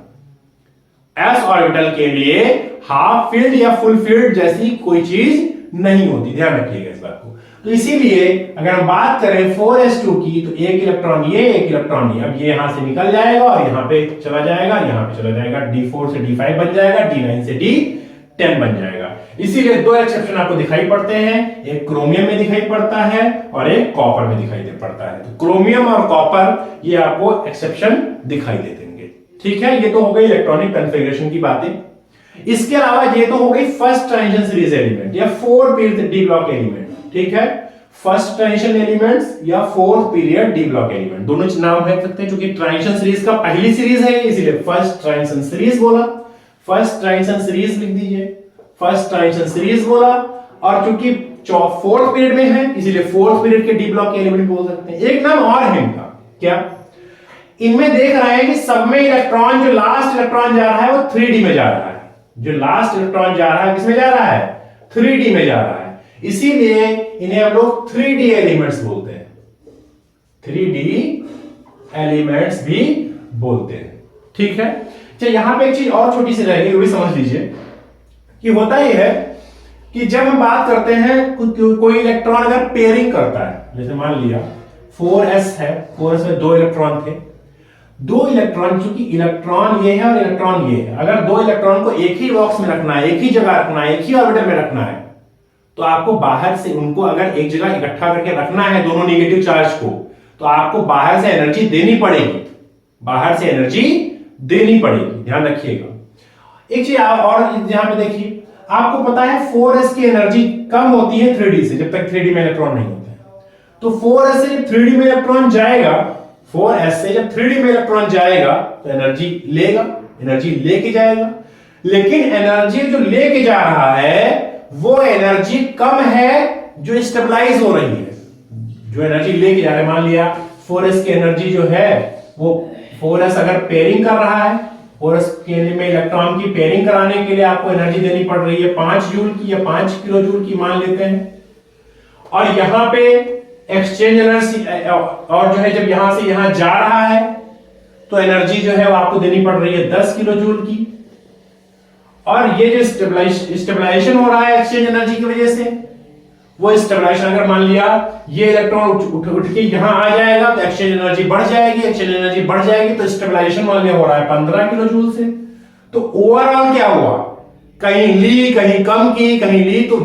s ऑर्बिटल के लिए हाफ फील्ड या फुल फील्ड जैसी कोई चीज नहीं होती, ध्यान रखिएगा इस बात को। तो इसीलिए अगर हम बात करें 4s2 की तो एक इलेक्ट्रॉन ये, एक इलेक्ट्रॉन ये, अब ये यहां से निकल जाएगा और यहां पे चला जाएगा, यहां पे चला जाएगा, D4 से D5 बन जाएगा, D9 से D10 बन जाएगा। इसीलिए दो एक्सेप्शन आपको दिखाई पड़ते हैं, एक क्रोमियम में दिखाई पड़ता है और एक कॉपर में दिखाई पड़ता है। तो क्रोमियम और कॉपर ये आपको एक्सेप्शन दिखाई दे देंगे। ठीक है, ये तो हो गई इलेक्ट्रॉनिक कॉन्फ़िगरेशन की बातें। इसके अलावा ये तो हो गई फर्स्ट ट्रांजिशन सीरीज एलिमेंट या 4 पीरियड डी ब्लॉक एलिमेंट। ठीक है, फर्स्ट ट्रांजिशन एलिमेंट्स या 4th period D block element, दोनों नाम है सकते हैं क्योंकि ट्रांजिशन सीरीज का पहली सीरीज है इसीलिए फर्स्ट ट्रांजिशन सीरीज बोला। फर्स्ट ट्रांजिशन सीरीज लिख दीजिए, फर्स्ट ट्रांजिशन सीरीज बोला, और क्योंकि 4th पीरियड में है इसीलिए 4th पीरियड के डी ब्लॉक एलिमेंट बोल सकते हैं। एक नाम और है इनका, क्या? इनमें देख रहे हैं कि सब में इलेक्ट्रॉन, जो लास्ट इलेक्ट्रॉन जा रहा है वो 3D में जा रहा है। जो लास्ट इलेक्ट्रॉन जा रहा है किसमें जा रहा है? 3D में जा रहा है। इसीलिए इन्हें हम लोग 3D एलिमेंट्स बोलते हैं, 3D एलिमेंट्स भी बोलते हैं। ठीक है, चलिए यहां पे एक चीज और छोटी सी रहेगी, वो भी समझ लीजिए कि होता ही है कि जब हम बात करते हैं कोई इलेक्ट्रॉन अगर पेयरिंग करता है, जैसे मान लिया 4s है, 4s में दो इलेक्ट्रॉन थे, दो इलेक्ट्रॉन, चूंकि इलेक्ट्रॉन ये है और इलेक्ट्रॉन ये है, अगर दो इलेक्ट्रॉन को एक ही बॉक्स में रखना है, एक ही जगह रखना है, एक ही ऑर्बिटल में रखना है, तो आपको बाहर से उनको अगर एक जगह इकट्ठा करके रखना है दोनों नेगेटिव चार्ज को, तो आपको बाहर से एनर्जी देनी पड़ेगी, बाहर से एनर्जी देनी पड़ेगी, ध्यान रखिएगा। एक चीज और यहां पे देखिए, आपको पता है 4s की एनर्जी कम होती है 3D से, जब तक 3D में इलेक्ट्रॉन नहीं होते हैं। तो 4s से जब 3D में इलेक्ट्रॉन जाएगा, 4s से जब 3D में इलेक्ट्रॉन जाएगा तो एनर्जी लेगा, एनर्जी लेके जाएगा, लेकिन एनर्जी जो लेके जा रहा है वो एनर्जी कम है जो स्टेबलाइज हो रही है। जो एनर्जी लेके जा रहा है, मान लिया 4s की एनर्जी जो है वो 4s अगर पेयरिंग कर रहा है, 4s के में इलेक्ट्रॉन की पेयरिंग कराने के लिए आपको एनर्जी देनी पड़ रही है 5 जूल की या 5 किलो जूल की मान लेते हैं, और यहां पे एक्सचेंज एनर्जी और जो है जब यहां से यहां जा रहा है तो एनर्जी जो है वो आपको देनी पड़ रही है 10 किलो जूल की, और ये जो स्टेबलाइजेशन हो रहा है एक्सचेंज एनर्जी की वजह से, वो स्टेबलाइजेशन अगर मान लिया ये इलेक्ट्रॉन उठ के यहां आ जाएगा तो एक्सचेंज एनर्जी बढ़ जाएगी, एक्सचेंज एनर्जी बढ़ जाएगी तो स्टेबलाइजेशन मान लिया हो रहा है 15 किलो जूल से। तो ओवरऑल क्या हुआ, कहीं ली कहीं कम की कहीं ली, तो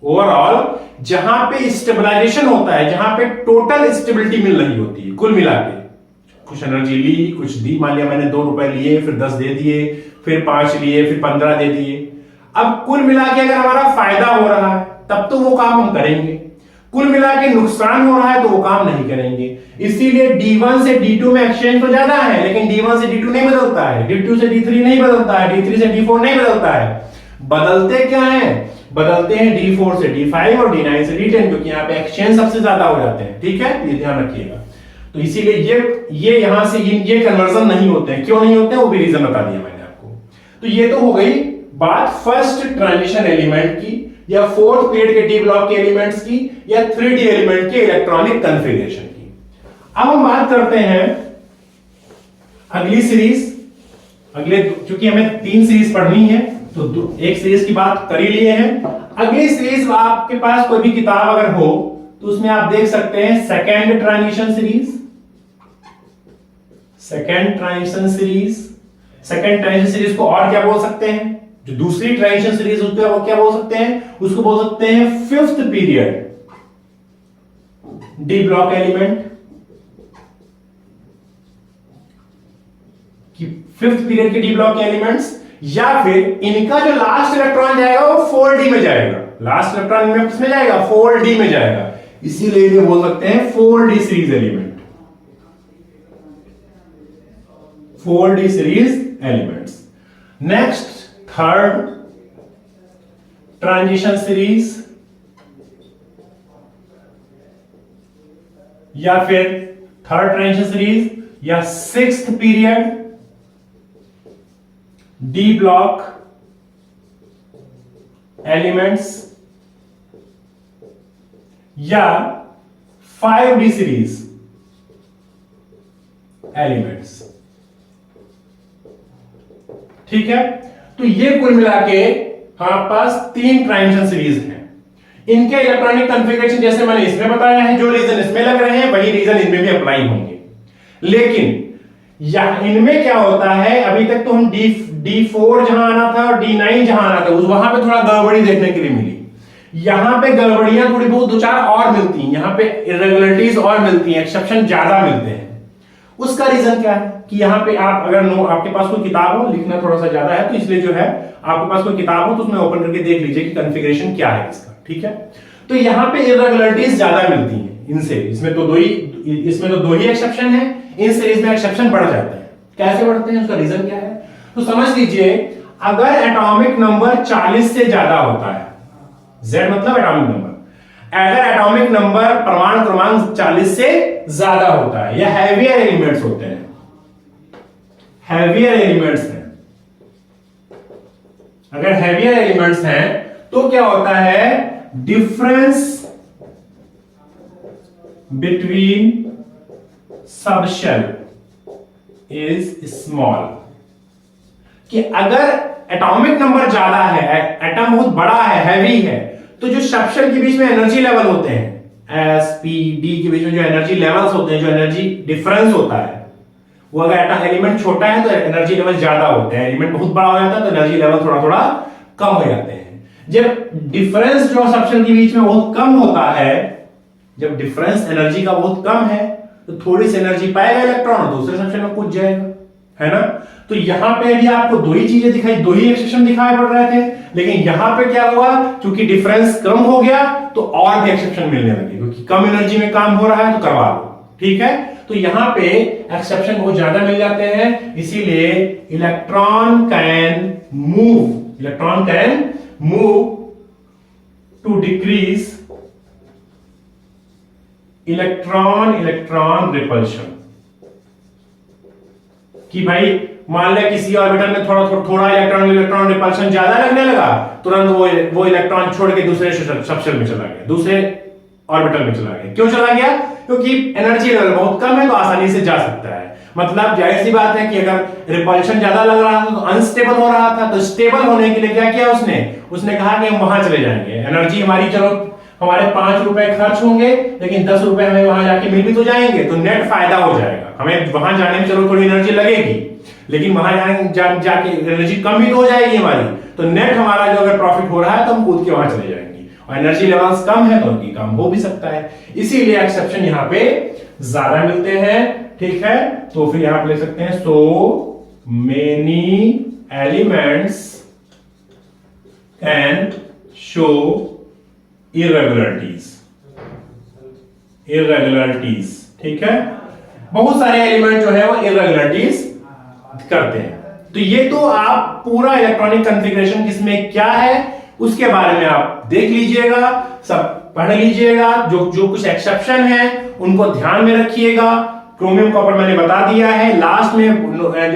ओवरऑल जहां पे स्टेबलाइजेशन होता है, जहां पे टोटल स्टेबिलिटी मिल रही होती है, कुल मिला के कुछ एनर्जी ली कुछ दी, मान लिया मैंने 2 रुपए लिए फिर 10 दे दिए, फिर 5 लिए फिर 15 दे दिए, अब कुल मिला के अगर हमारा फायदा हो रहा है तब तो वो काम हम करेंगे, कुल मिला के नुकसान हो रहा है तो वो काम नहीं करेंगे। इसीलिए D1 से D2 में एक्सचेंज तो ज्यादा है, लेकिन D1 से D2 नहीं बदलता है, D2 से D3 नहीं बदलता है, D3 से D4 नहीं बदलता है। बदलते क्या है? बदलते हैं D4 से D5 और D9 से D10, क्योंकि यहाँ पे एक्सचेंज सबसे ज्यादा हो जाते हैं। ठीक है, ये ध्यान रखिएगा। तो इसीलिए ये यहां से ये कन्वर्जन नहीं होते हैं। क्यों नहीं होते हैं वो भी रीजन बता दिया मैंने आपको। तो ये तो हो गई बात फर्स्ट ट्रांजिशन एलिमेंट की, या फोर्थ पीरियड के डी ब्लॉक के एलिमेंट्स की, या 3D एलिमेंट के इलेक्ट्रॉनिक कॉन्फ़िगरेशन की। अब हम बात करते हैं अगली सीरीज, क्योंकि हमें 3 सीरीज पढ़नी है तो एक सीरीज की बात कर ही लिए हैं। अगली सीरीज आपके पास कोई भी किताब अगर हो तो उसमें आप देख सकते हैं second transition series. Second transition series को और क्या बोल सकते हैं, जो दूसरी ट्रांजिशन सीरीज उसको वो क्या बोल सकते हैं, उसको बोल सकते हैं fifth period D block element, कि फिफ्थ पीरियड के डी ब्लॉक के एलिमेंट्स, या फिर इनका जो लास्ट इलेक्ट्रॉन जाएगा वो 4D में जाएगा। लास्ट इलेक्ट्रॉन में किसमें जाएगा, 4D में जाएगा, इसीलिए इन्हें बोल सकते हैं 4D series element. 4D series elements. Next third transition series, या फिर थर्ड ट्रांजिशन सीरीज, या sixth period D block elements, या 5D सीरीज एलिमेंट्स। ठीक है, तो ये कुल मिला के हमारे पास 3 ट्रांजिशन सीरीज हैं। इनके इलेक्ट्रॉनिक कॉन्फ़िगरेशन जैसे मैंने इसमें बताया है, जो रीजन इसमें लग रहे हैं वही रीजन इनमें भी अप्लाई होंगे। लेकिन इनमें क्या होता है, अभी तक तो हम D4 जहां आना था और D9 जहां आना था वहां पे थोड़ा गड़बड़ी देखने के लिए मिली। यहां पे गड़बड़ियां थोड़ी बहुत 2-4 और मिलती हैं, यहां पे इरेगुलरिटीज और मिलती हैं, एक्सेप्शन ज्यादा मिलते हैं। उसका रीजन क्या है कि यहां पे आप अगर आपके पास कोई किताब हो, लिखना थोड़ा सा ज्यादा है तो इसलिए जो है आपके पास कोई किताब हो तो उसमें ओपन करके देख लीजिए कि कॉन्फ़िगरेशन क्या है इसका। ठीक है, तो यहां पे इरेगुलरिटीज ज्यादा मिलती हैं इनसे, इसमें तो दो ही एक्सेप्शन है, इन सीरीज में एक्सेप्शन बढ़ जाते हैं। कैसे बढ़ते हैं, उसका रीजन क्या है, तो समझ लीजिए अगर एटॉमिक नंबर 40 से ज्यादा होता है, Z मतलब एटॉमिक नंबर, अगर एटॉमिक नंबर परमाणु क्रमांक 40 से ज्यादा होता है, या हैवियर एलिमेंट्स होते हैं, हैवियर एलिमेंट्स हैं, अगर हैवियर एलिमेंट्स हैं तो क्या होता है, difference between subshell is small, कि अगर एटॉमिक नंबर ज्यादा है, एटम बहुत बड़ा है, हैवी है, तो जो सबशेल के बीच में एनर्जी लेवल होते हैं, S, P, D के बीच में जो एनर्जी लेवल्स होते हैं, जो एनर्जी डिफरेंस होता है, वो अगर एलिमेंट छोटा है तो एनर्जी लेवल ज्यादा होते हैं, एलिमेंट बहुत बड़ा हो जाता है तो एनर्जी लेवल थोड़ा थोड़ा कम हो जाते हैं। जब डिफरेंस जो सबशेल के बीच में बहुत कम होता है, जब डिफरेंस एनर्जी का बहुत कम है तो थोड़ी सी एनर्जी पाएगा इलेक्ट्रॉन, दूसरे सबशेल में कूद जाएगा, है ना। तो यहां पे भी आपको दो ही चीजें दिखाई, दो ही एक्सेप्शन दिखाई पड़ रहे थे, लेकिन यहां पे क्या हुआ, क्योंकि डिफरेंस कम हो गया तो और भी एक्सेप्शन मिलने लगे, क्योंकि कम एनर्जी में काम हो रहा है तो करवा लो। ठीक है, तो यहां पे एक्सेप्शन बहुत ज्यादा मिल जाते हैं, इसीलिए electron can move to decrease electron repulsion, कि भाई मान लिया किसी ऑर्बिटल में थोड़ा इलेक्ट्रॉन रिपल्शन ज्यादा लगने लगा, तुरंत वो इलेक्ट्रॉन छोड़ के दूसरे सबशेल में चला गया, दूसरे ऑर्बिटल में चला गया। क्यों चला गया, क्योंकि एनर्जी लेवल बहुत कम है तो आसानी से जा सकता है। मतलब जाहिर सी बात है कि अगर रिपल्शन ज्यादा लग रहा था तो अनस्टेबल हो रहा था, तो स्टेबल होने के लिए क्या किया उसने कहा कि हम वहां चले जाएंगे, एनर्जी हमारी, चलो हमारे 5 रुपए खर्च होंगे लेकिन 10 रुपए हमें वहां जाके मिल भी तो जाएंगे, तो नेट फायदा हो जाएगा। हमें वहां जाने में चलो थोड़ी एनर्जी लगेगी, लेकिन वहां जाके एनर्जी कम भी तो हो जाएगी हमारी, तो नेट हमारा जो अगर प्रॉफिट हो रहा है तो हम कूद के वहां चले जाएंगे, और एनर्जी लेवल्स कम है तो उनकी कम हो भी सकता है, इसीलिए एक्सेप्शन यहां पे ज्यादा मिलते हैं। ठीक है, तो फिर यहां पे लिख सकते हैं so many elements can show irregularities. ठीक है, बहुत सारे एलिमेंट जो है वो इरेगुलरिटीज करते हैं। तो ये तो आप पूरा इलेक्ट्रॉनिक कॉन्फ़िगरेशन किसमें क्या है उसके बारे में आप देख लीजिएगा, सब पढ़ लीजिएगा, जो कुछ एक्सेप्शन है उनको ध्यान में रखिएगा, क्रोमियम कॉपर मैंने बता दिया है। लास्ट में जो है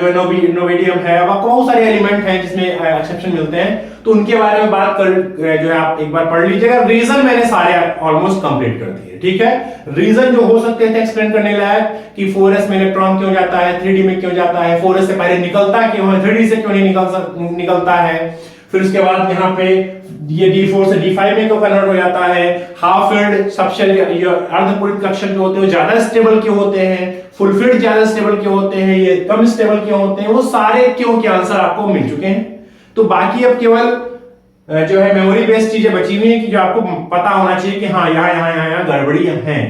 नोवेडियम है, वह बहुत सारे एलिमेंट हैं जिसमें एक्सेप्शन मिलते हैं, तो उनके बारे में बात कर जो है आप एक बार पढ़ लीजिएगा। रीजन मैंने सारे ऑलमोस्ट कंप्लीट कर दिए, ठीक है। रीजन जो हो सकते थे एक्सप्लेन करने लायक कि 4s में इलेक्ट्रॉन क्यों जाता है, 3d में क्यों जाता है, 4s से पहले निकलता क्यों है, 3d से क्यों नहीं निकलता है। फिर उसके बाद यहाँ पे ये D4 से D5 में क्यों कन्वर्ट हो जाता है, हाफ फील्ड सबशेल अर्धपूरित कक्षक जो होते हैं वो ज्यादा स्टेबल क्यों होते हैं, फुल फील्ड ज्यादा स्टेबल क्यों होते हैं, ये कम स्टेबल क्यों होते हैं, वो सारे क्यों के आंसर आपको मिल चुके हैं। तो बाकी अब केवल जो है मेमोरी बेस्ड चीजें बची हुई है कि जो आपको पता होना चाहिए कि हाँ यहाँ गड़बड़ी है,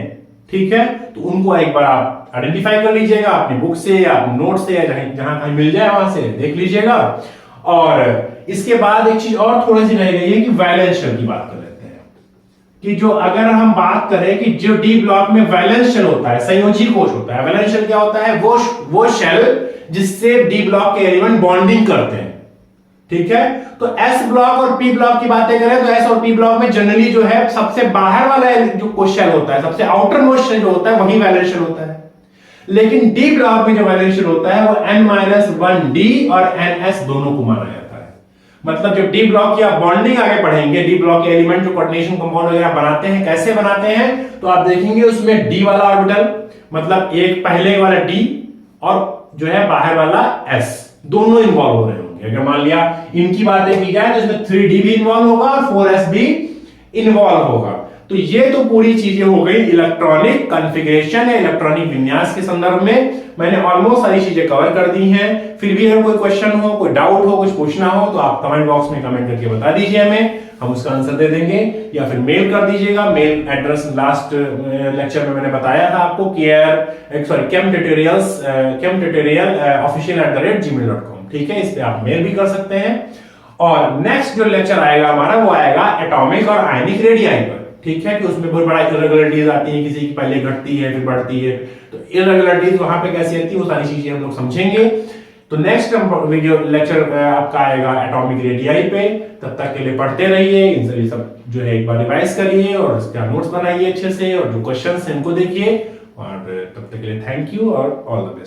ठीक है। तो उनको एक बार आप आइडेंटिफाई कर लीजिएगा अपनी बुक से या नोट से या जहां कहीं मिल जाए वहां से देख लीजिएगा। और इसके बाद एक चीज और थोड़ी सी रह गई है कि वैलेंस शेल की बात कर लेते हैं कि जो अगर हम बात करें कि जो डी ब्लॉक में वैलेंस शेल होता है, संयोजी कोश होता है। वैलेंस शेल क्या होता है, वो शेल जिससे डी ब्लॉक के एलिमेंट बॉन्डिंग करते हैं, ठीक है। तो एस ब्लॉक और पी ब्लॉक की बातें करें तो एस और पी ब्लॉक में जनरली जो है सबसे बाहर वाला जो कोश शेल होता है, सबसे आउटर मोस्ट शेल जो होता है वही वैलेंस शेल होता है। लेकिन डी ब्लॉक में जो वैलेंस शेल होता है वो n-1d और ns दोनों को माना जाता है। मतलब जब डी ब्लॉक की आप बॉन्डिंग आगे पढ़ेंगे, डी ब्लॉक के एलिमेंट जो कोऑर्डिनेशन कंपाउंड वगैरह बनाते हैं, कैसे बनाते हैं, तो आप देखेंगे उसमें डी वाला ऑर्बिटल, मतलब एक पहले वाला डी और जो है बाहर वाला s, दोनों इन्वॉल्व हो रहे होंगे। अगर मान लिया इनकी बातें की जाए तो इसमें 3d भी इन्वॉल्व होगा और 4s भी इन्वॉल्व होगा। तो ये तो पूरी चीजें हो गई इलेक्ट्रॉनिक कॉन्फ़िगरेशन या इलेक्ट्रॉनिक विन्यास के संदर्भ में। मैंने ऑलमोस्ट सारी चीजें कवर कर दी हैं। फिर भी अगर कोई क्वेश्चन हो, कोई डाउट हो, कुछ पूछना हो तो आप कमेंट बॉक्स में कमेंट करके बता दीजिए हमें, हम उसका आंसर दे देंगे, या फिर मेल कर दीजिएगा। मेल एड्रेस लास्ट लेक्चर में मैंने बताया था आपको, chemtutorial@gmail.com, ठीक है। इस पे आप मेल भी कर सकते हैं। और नेक्स्ट जो लेक्चर आएगा हमारा वो आएगा एटॉमिक और आयनिक रेडियाई पर, ठीक है, कि उसमें बहुत बड़ा इरेगुलरिटीज आती है, किसी की पहले घटती है फिर बढ़ती है, तो इरेगुलरिटीज वहां पे कैसी आती है वो सारी चीजें हम लोग समझेंगे। तो नेक्स्ट वीडियो लेक्चर आपका आएगा एटॉमिक रेडियाई पे। तब तक के लिए पढ़ते रहिए, इन सभी सब जो है एक बार रिवाइज करिए और इसका नोट्स बनाइए अच्छे से, और जो क्वेश्चंस हैं इनको देखिए। और तब तक के लिए थैंक यू और ऑल द बेस्ट।